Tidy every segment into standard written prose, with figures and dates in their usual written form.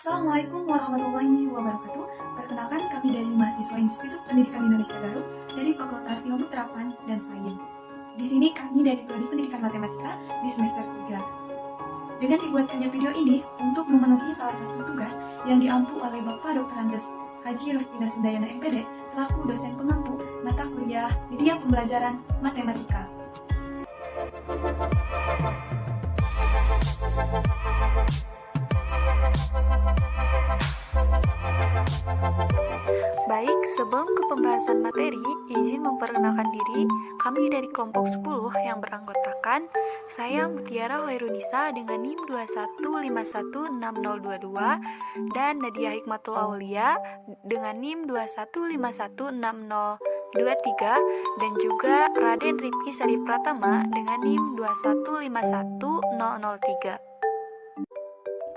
Assalamualaikum warahmatullahi wabarakatuh. Perkenalkan, kami dari mahasiswa Institut Pendidikan Indonesia Garut dari Fakultas Ilmu Terapan dan Sains. Di sini kami dari Prodi Pendidikan Matematika di semester 3. Dengan dibuatkannya video ini untuk memenuhi salah satu tugas yang diampu oleh Bapak Dr. Andes Haji Rustina Sundayana MPD selaku dosen pengampu mata kuliah Media Pembelajaran Matematika. Baik, sebelum ke pembahasan materi, izin memperkenalkan diri. Kami dari kelompok 10 yang beranggotakan saya Mutiara Hoirunisa dengan NIM 21516022 dan Nadia Hikmatul Aulia dengan NIM 21516023 dan juga Raden Rifki Sari Pratama dengan NIM 2151003.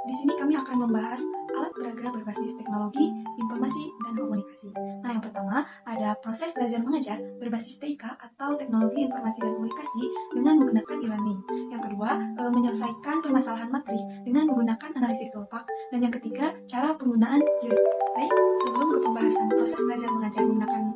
Di sini kami akan membahas alat peraga berbasis teknologi, informasi, dan komunikasi. Nah, yang pertama ada proses belajar mengajar berbasis TIK atau teknologi informasi dan komunikasi dengan menggunakan e-learning. Yang kedua, menyelesaikan permasalahan matriks dengan menggunakan analisis tumpak. Dan yang ketiga, cara penggunaan geometri. Baik, sebelum ke pembahasan proses belajar mengajar menggunakan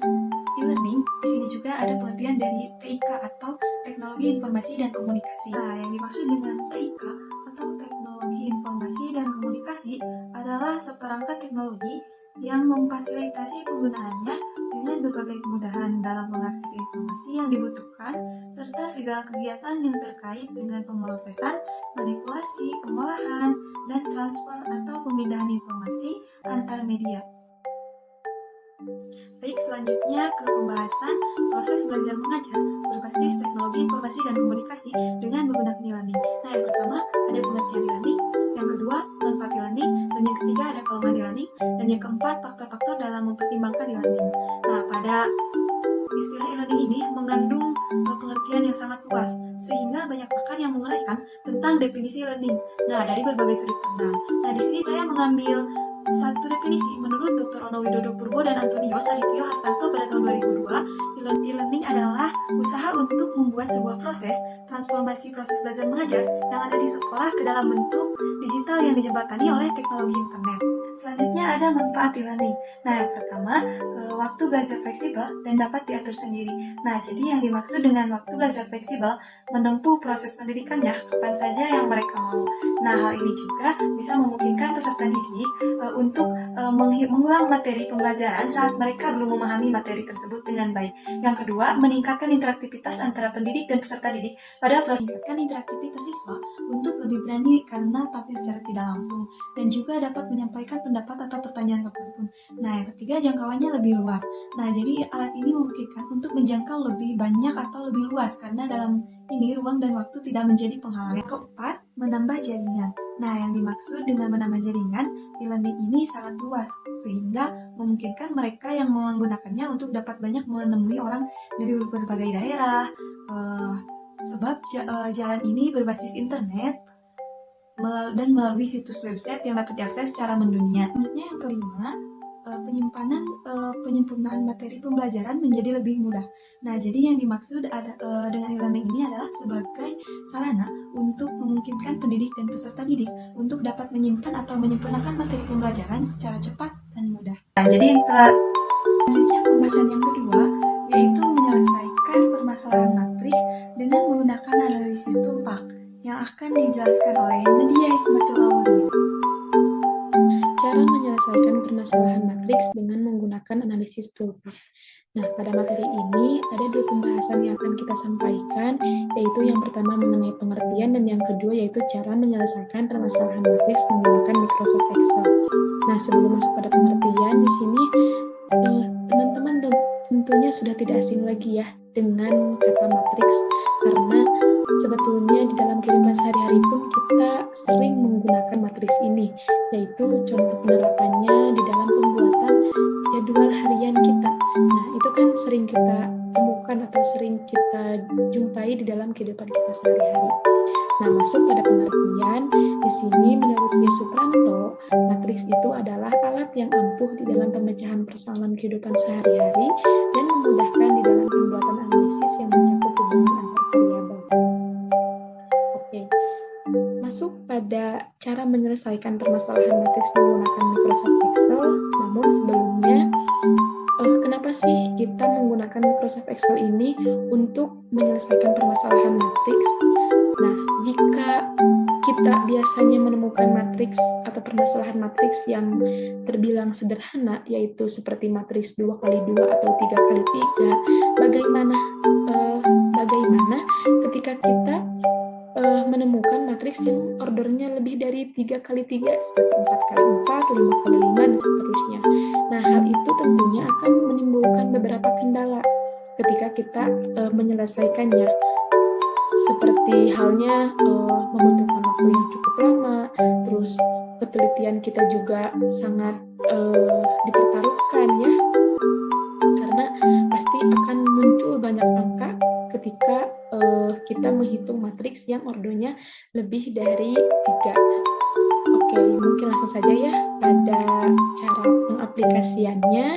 e-learning, di sini juga ada pengertian dari TIK atau teknologi informasi dan komunikasi. Nah, yang dimaksud dengan TIK atau teknologi informasi dan komunikasi adalah seperangkat teknologi yang memfasilitasi penggunaannya dengan berbagai kemudahan dalam mengakses informasi yang dibutuhkan serta segala kegiatan yang terkait dengan pemrosesan, manipulasi, pengolahan, dan transfer atau pemindahan informasi antar media. Baik, selanjutnya ke pembahasan proses belajar mengajar berbasis teknologi informasi dan komunikasi dengan menggunakan e-learning. Nah, yang pertama ada pengertian e-learning, yang kedua manfaat e-learning, dan yang ketiga ada kelemahan e-learning, dan yang keempat faktor-faktor dalam mempertimbangkan e-learning. Nah, pada istilah e-learning ini mengandung pengertian yang sangat luas, sehingga banyak pakar yang menguraikan tentang definisi e-learning. Nah, dari berbagai sudut pandang. Nah, di sini saya mengambil satu definisi menurut Dr. Ono Widodo Purbo dan Antonio Sadityo Hartanto pada tahun 2002. E-learning adalah usaha untuk membuat sebuah proses transformasi proses belajar mengajar yang ada di sekolah ke dalam bentuk digital yang dijembatani oleh teknologi internet. Selanjutnya ada manfaat e-learning. Nah, yang pertama, waktu belajar fleksibel dan dapat diatur sendiri. Nah, jadi yang dimaksud dengan waktu belajar fleksibel, menempuh proses pendidikannya kapan saja yang mereka mau. Nah, hal ini juga bisa memungkinkan peserta didik untuk mengulang materi pembelajaran saat mereka belum memahami materi tersebut dengan baik. Yang kedua, meningkatkan interaktivitas antara pendidik dan peserta didik pada proses meningkatkan interaktivitas siswa untuk lebih berani karena tampil secara tidak langsung dan juga dapat menyampaikan pendapat atau pertanyaan apapun. Nah, yang ketiga, jangkauannya lebih luas. Nah, jadi alat ini memungkinkan untuk menjangkau lebih banyak atau lebih luas karena dalam ini ruang dan waktu tidak menjadi penghalang. Yang keempat, menambah jaringan. Nah, yang dimaksud dengan menambah jaringan, e-learning ini sangat luas sehingga memungkinkan mereka yang menggunakannya untuk dapat banyak menemui orang dari berbagai daerah. Sebab jalan ini berbasis internet dan melalui situs website yang dapat diakses secara mendunia. Selanjutnya yang kelima, penyempurnaan materi pembelajaran menjadi lebih mudah. Nah, jadi yang dimaksud dengan e-learning ini adalah sebagai sarana untuk memungkinkan pendidik dan peserta didik untuk dapat menyimpan atau menyempurnakan materi pembelajaran secara cepat dan mudah. Nah, jadi selanjutnya pembahasan yang kedua yaitu menyelesaikan permasalahan matriks dengan menggunakan analisis tumpak yang akan dijelaskan oleh Nadia Hikmatul Aulia. Cara menyelesaikan permasalahan matriks dengan menggunakan analisis tumpak. Nah, pada materi ini ada dua pembahasan yang akan kita sampaikan, yaitu yang pertama mengenai pengertian dan yang kedua yaitu cara menyelesaikan permasalahan matriks menggunakan Microsoft Excel. Nah, sebelum masuk pada pengertian, di sini teman-teman tentunya sudah tidak asing lagi ya dengan kata matriks, karena sebetulnya di dalam kehidupan sehari-hari pun kita sering menggunakan matriks ini, yaitu contoh penerapannya di dalam pembuatan jadwal harian kita. Nah, itu kan sering kita temukan atau sering kita jumpai di dalam kehidupan kita sehari-hari. Nah, masuk pada pengertian, di sini menurut Y. Supranto, matriks itu adalah alat yang ampuh di dalam pemecahan persoalan kehidupan sehari-hari dan memudahkan di dalam pembuatan analisis yang mencakup hubungan antar variabel. Oke, masuk pada cara menyelesaikan permasalahan matriks menggunakan Microsoft Excel. Namun sebelumnya, kenapa sih kita menggunakan Microsoft Excel ini untuk menyelesaikan permasalahan matriks? Nah, jika kita biasanya menemukan matriks atau permasalahan matriks yang terbilang sederhana, yaitu seperti matriks 2x2 atau 3x3, bagaimana ketika kita menemukan matriks yang ordernya lebih dari 3x3, seperti 4x4, 5x5, dan seterusnya. Nah, hal itu tentunya akan menimbulkan beberapa kendala ketika kita menyelesaikannya. Seperti halnya membutuhkan waktu yang cukup lama, terus ketelitian kita juga sangat dipertaruhkan ya, karena pasti akan muncul banyak angka ketika kita menghitung matriks yang ordernya lebih dari 3. Oke, mungkin langsung saja ya pada cara pengaplikasiannya.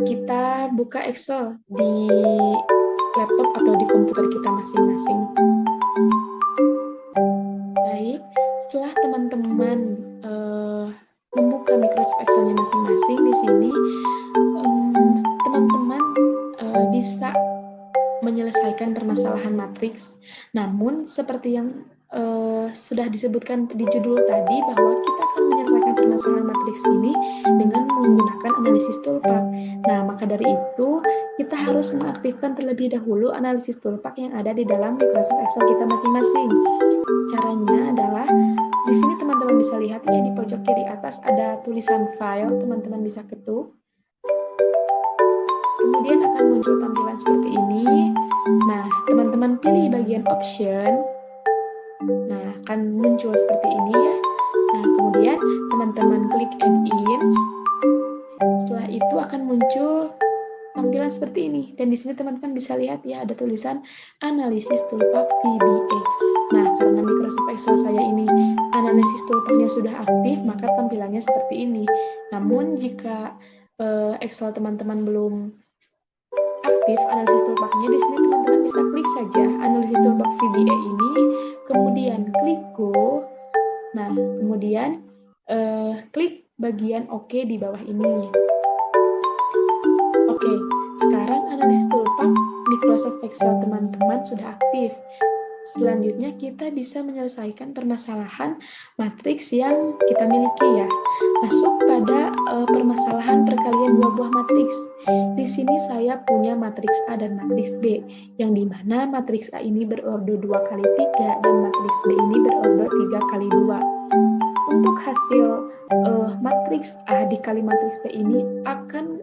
Kita buka Excel di laptop atau di komputer kita masing-masing. Baik, setelah teman-teman membuka Microsoft Excel-nya masing-masing, di sini teman-teman bisa menyelesaikan permasalahan matriks. Namun seperti yang sudah disebutkan di judul tadi, bahwa kita akan menyelesaikan permasalahan matriks ini dengan menggunakan analisis toolpath. Nah, maka dari itu kita harus mengaktifkan terlebih dahulu analisis toolpath yang ada di dalam Microsoft Excel kita masing-masing. Caranya adalah di sini teman-teman bisa lihat ya, di pojok kiri atas ada tulisan file, teman-teman bisa ketuk. Kemudian akan muncul tampilan seperti ini. Nah, teman-teman pilih bagian option. Nah, akan muncul seperti ini ya. Nah, kemudian teman-teman klik add ins. Setelah itu akan muncul tampilan seperti ini. Dan di sini teman-teman bisa lihat ya, ada tulisan analisis toolpath VBA. Nah, karena Microsoft Excel saya ini analisis toolpath-nya sudah aktif, maka tampilannya seperti ini. Namun jika Excel teman-teman belum aktif analisis toolpath-nya, di sini teman-teman bisa klik saja analisis toolpath VBA ini, kemudian klik go. Nah, kemudian klik bagian OK di bawah ini. Oke, sekarang analisis toolpath Microsoft Excel teman-teman sudah aktif. Selanjutnya kita bisa menyelesaikan permasalahan matriks yang kita miliki ya. Masuk pada permasalahan perkalian dua buah matriks. Di sini saya punya matriks A dan matriks B, yang dimana matriks A ini berorder 2x3 dan matriks B ini berorder 3x2. Untuk hasil matriks A dikali matriks B ini akan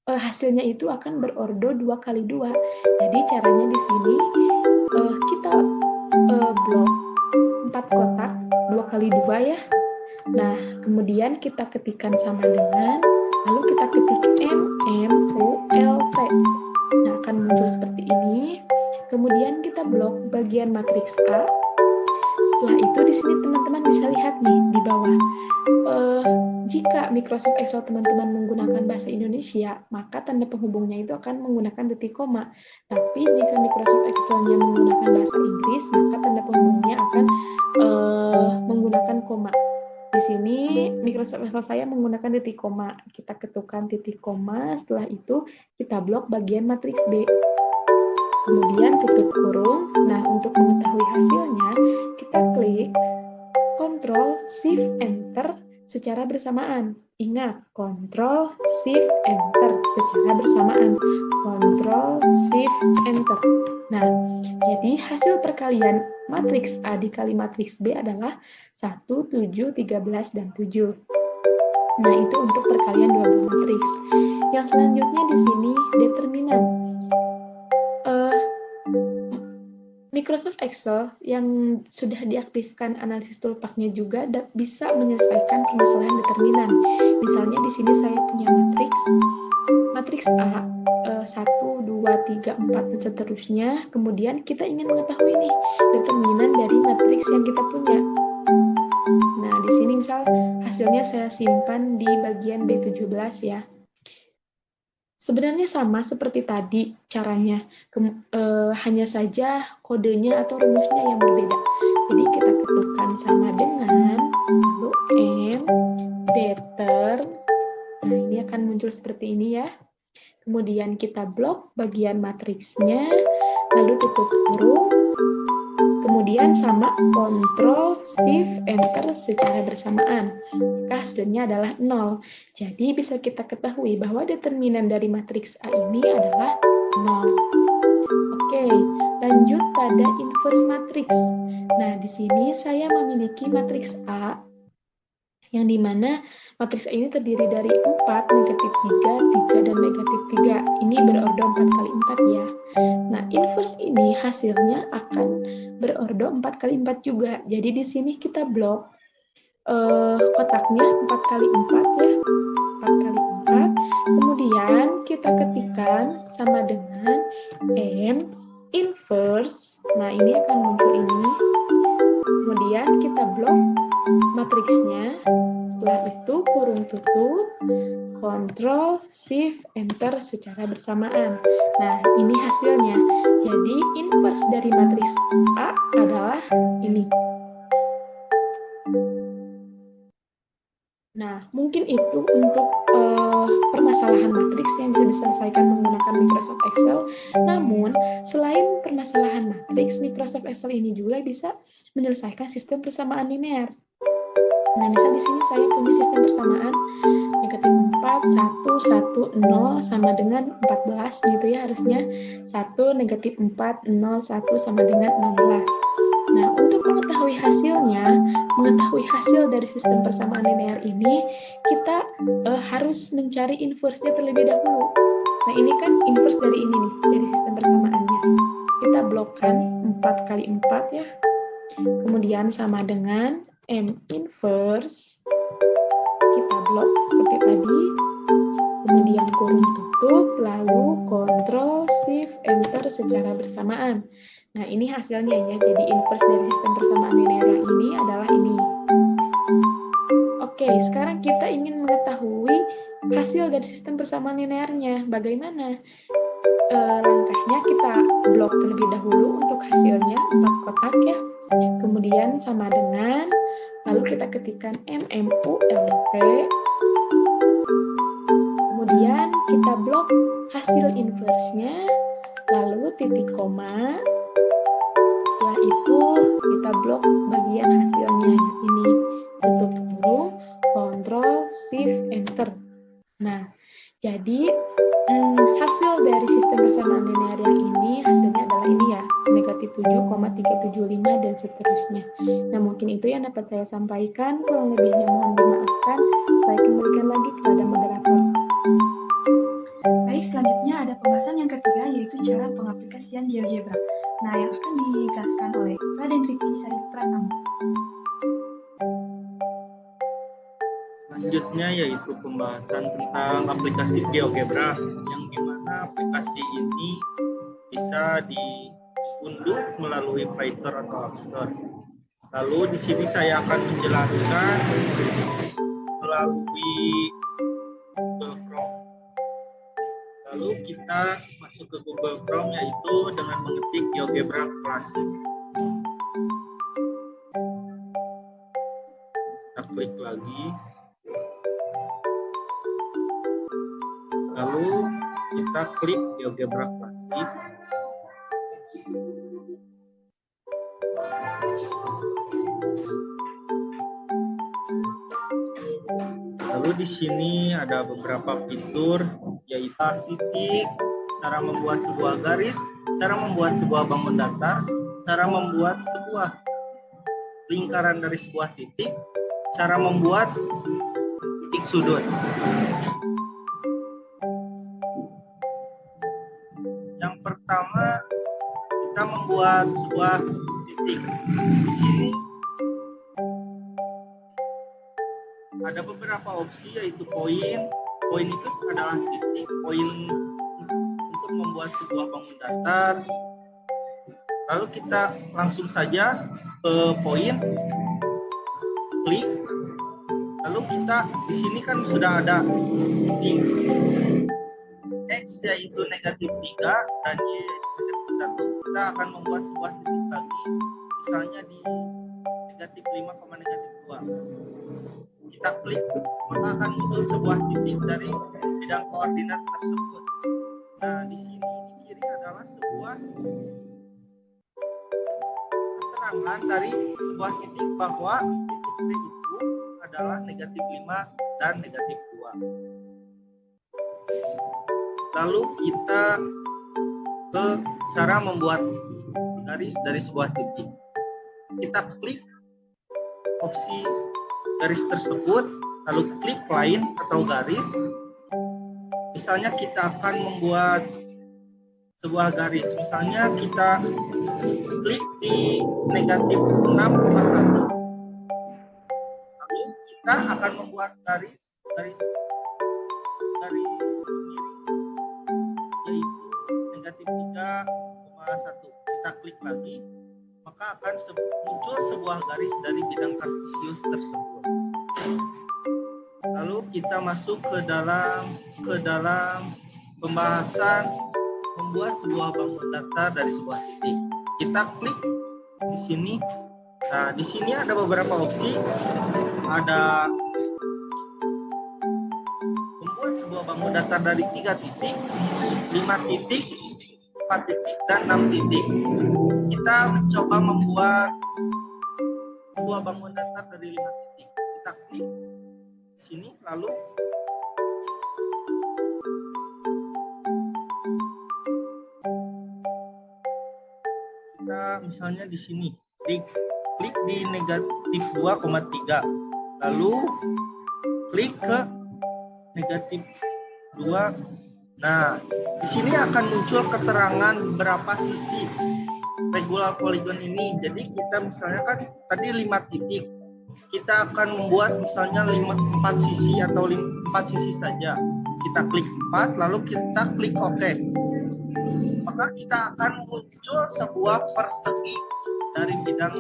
hasilnya itu akan berorder 2x2. Jadi caranya di sini kita blok 4 kotak 2x2 ya. Nah, kemudian kita ketikkan sama dengan, lalu kita ketik MMULT. Nah, akan muncul seperti ini. Kemudian kita blok bagian matriks A. Setelah itu di sini teman-teman bisa lihat nih di bawah. Jika Microsoft Excel teman-teman menggunakan bahasa Indonesia, maka tanda penghubungnya itu akan menggunakan titik koma. Tapi jika Microsoft Excel-nya menggunakan bahasa Inggris, maka tanda penghubungnya akan menggunakan koma. Di sini Microsoft Excel saya menggunakan titik koma. Kita ketukkan titik koma, setelah itu kita blok bagian matriks B. Kemudian tutup kurung. Nah, untuk mengetahui hasilnya, kita klik Ctrl Shift Enter secara bersamaan. Ingat, Ctrl Shift Enter secara bersamaan. Ctrl Shift Enter. Nah, jadi hasil perkalian matriks A dikali matriks B adalah 1, 7, 13, dan 7. Nah, itu untuk perkalian dua buah matriks. Yang selanjutnya di sini determinan. Microsoft Excel yang sudah diaktifkan analisis toolpath-nya juga bisa menyelesaikan permasalahan determinan. Misalnya di sini saya punya matriks A 1, 2, 3, 4 dan seterusnya. Kemudian kita ingin mengetahui nih determinan dari matriks yang kita punya. Nah, di sini misal hasilnya saya simpan di bagian B17 ya. Sebenarnya sama seperti tadi caranya, hanya saja kodenya atau rumusnya yang berbeda. Jadi kita ketukan sama dengan, lalu M, deter, nah ini akan muncul seperti ini ya. Kemudian kita blok bagian matriksnya, lalu tutup kurung, kemudian sama Ctrl Shift Enter secara bersamaan. Maka hasilnya adalah 0. Jadi bisa kita ketahui bahwa determinan dari matriks A ini adalah 0. Oke, lanjut pada inverse matriks. Nah, di sini saya memiliki matriks A yang dimana matriks A ini terdiri dari 4, negatif 3, 3, dan negatif 3. Ini berordo 4 kali 4 ya. Nah, inverse ini hasilnya akan berordo 4 kali 4 juga. Jadi di sini kita blok kotaknya 4 kali 4 ya. 4 kali 4. Kemudian kita ketikkan sama dengan M inverse. Nah, ini akan muncul ini. Kemudian kita blok matriksnya. Setelah itu kurung tutup, Ctrl Shift Enter secara bersamaan. Nah, ini hasilnya. Jadi inverse dari matriks A adalah ini. Nah, mungkin itu untuk permasalahan matriks yang bisa diselesaikan menggunakan Microsoft Excel. Namun, selain permasalahan matriks, Microsoft Excel ini juga bisa menyelesaikan sistem persamaan linear. Nah, misal di sini saya punya sistem persamaan negatif 4, 1, 1, 0 sama dengan 14 gitu ya harusnya. 1, negatif 4, 0, 1 sama dengan 16. Nah, untuk mengetahui hasilnya, mengetahui hasil dari sistem persamaan linear ini, kita harus mencari inverse-nya terlebih dahulu. Nah, ini kan inverse dari ini nih, dari sistem persamaannya. Kita blokkan 4 kali 4 ya. Kemudian sama dengan M inverse, kita blok seperti tadi, kemudian kurung tutup, lalu Ctrl Shift Enter secara bersamaan. Nah, ini hasilnya ya, jadi inverse dari sistem persamaan linear yang ini adalah ini. Oke, sekarang kita ingin mengetahui hasil dari sistem persamaan linearnya. Bagaimana? Langkahnya kita blok terlebih dahulu untuk hasilnya, 4 kotak ya. Kemudian sama dengan, lalu kita ketikkan MMULT. Kemudian kita blok hasil inverse-nya, lalu titik koma. Setelah itu kita blok bagian hasilnya ini, tutup kurung, Ctrl Shift Enter. Nah, jadi hasil dari sistem persamaan linear yang ini hasilnya adalah ini ya, negatif 7,375 dan seterusnya. Nah, mungkin itu yang dapat saya sampaikan, kurang lebihnya mohon dimaafkan. Saya kembalikan lagi kepada moderator. Baik, selanjutnya ada pembahasan yang ketiga, yaitu cara pengaplikasian GeoGebra. Nah, yang akan dijelaskan oleh Raden Rifki Sari Pratama. Selanjutnya yaitu pembahasan tentang aplikasi GeoGebra, yang dimana aplikasi ini bisa diunduh melalui Play Store atau App Store. Lalu di sini saya akan menjelaskan melalui Google Chrome. Lalu kita masuk ke Google Chrome yaitu dengan mengetik GeoGebra Classic. Kita klik lagi. Lalu kita klik GeoGebra Classic. Lalu di sini ada beberapa fitur, yaitu titik, cara membuat sebuah garis, cara membuat sebuah bangun datar, cara membuat sebuah lingkaran dari sebuah titik, cara membuat titik sudut. Yang pertama, kita membuat sebuah titik. Di sini ada beberapa opsi, yaitu poin. Poin itu adalah titik. Poin untuk membuat sebuah bangun datar. Lalu kita langsung saja ke poin, klik. Lalu kita di sini kan sudah ada titik X yaitu negatif 3 dan Y yaitu negatif 1, kita akan membuat sebuah titik lagi, misalnya di negatif 5, negatif 2. Kita klik, maka akan muncul sebuah titik dari bidang koordinat tersebut. Nah, di sini di kiri adalah sebuah keterangan dari sebuah titik bahwa titik P itu adalah negatif 5 dan negatif 2. Lalu kita ke cara membuat garis dari sebuah titik. Kita klik opsi garis tersebut, lalu klik line atau garis. Misalnya kita akan membuat sebuah garis, misalnya kita klik di negatif 6,1, lalu kita akan membuat garis miring yaitu negatif 3,1. Kita klik lagi, maka akan muncul sebuah garis dari bidang kartesius tersebut. Lalu kita masuk ke dalam pembahasan membuat sebuah bangun datar dari sebuah titik. Kita klik di sini. Nah, di sini ada beberapa opsi. Ada membuat sebuah bangun datar dari 3 titik, 5 titik, 4 titik, dan 6 titik. Kita mencoba membuat sebuah bangun datar dari 5 titik. Kita klik di sini, lalu kita misalnya di sini klik di negatif 2,3, lalu klik ke negatif 2. Nah, di sini akan muncul keterangan berapa sisi regular poligon ini. Jadi kita misalnya kan tadi 5 titik, kita akan membuat misalnya 4 sisi atau 4 sisi saja. Kita klik 4, lalu kita klik OK. Maka kita akan muncul sebuah persegi dari bidang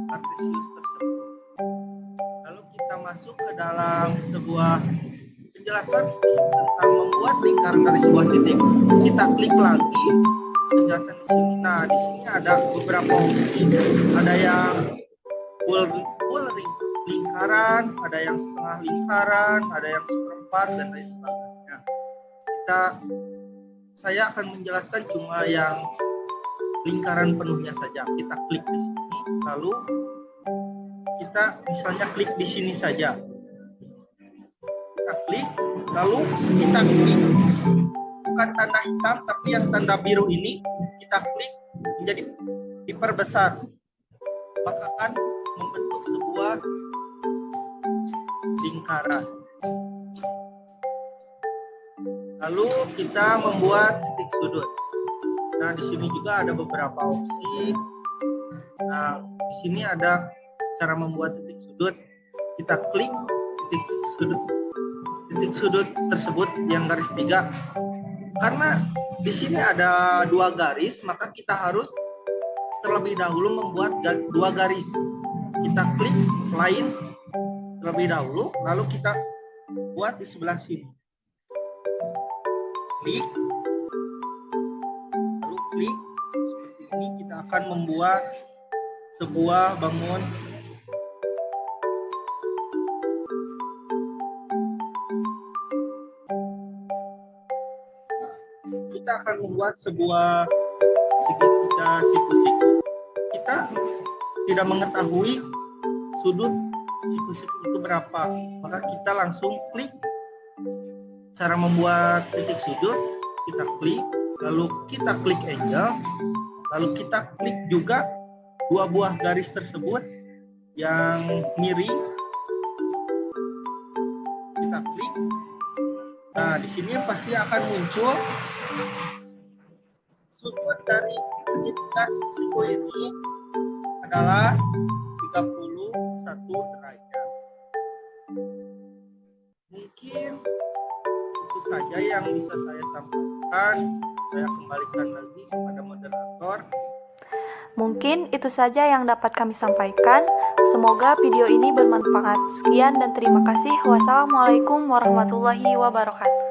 kartesius tersebut. Lalu kita masuk ke dalam sebuah penjelasan tentang membuat lingkaran dari sebuah titik. Kita klik lagi penjelasan di sini. Nah, di sini ada beberapa opsi. Ada yang full lingkaran, ada yang setengah lingkaran, ada yang seperempat, dan lain sebagainya. Saya akan menjelaskan cuma yang lingkaran penuhnya saja. Kita klik di sini, lalu kita misalnya klik di sini saja. Kita klik, lalu kita klik bukan tanda hitam tapi yang tanda biru ini, kita klik menjadi diperbesar, maka akan membentuk sebuah lingkaran. Lalu kita membuat titik sudut. Nah, di sini juga ada beberapa opsi. Nah, di sini ada cara membuat titik sudut. Kita klik titik sudut tersebut yang garis 3. Karena di sini ada 2 garis, maka kita harus terlebih dahulu membuat 2 garis. Kita klik line terlebih dahulu, lalu kita buat di sebelah sini. Klik, lalu klik seperti ini. Kita akan membuat sebuah bangun kita akan membuat sebuah segitiga siku-siku. Kita tidak mengetahui sudut siku-siku itu berapa, maka kita langsung klik cara membuat titik sudut. Kita klik, lalu kita klik angle, lalu kita klik juga 2 buah garis tersebut yang miring. Kita klik. Nah, di sini pasti akan muncul sudut dari segitiga siku ini adalah 31 derajat. Mungkin itu saja yang bisa saya sampaikan. Saya kembalikan lagi kepada moderator. Mungkin itu saja yang dapat kami sampaikan. Semoga video ini bermanfaat. Sekian dan terima kasih. Wassalamualaikum warahmatullahi wabarakatuh.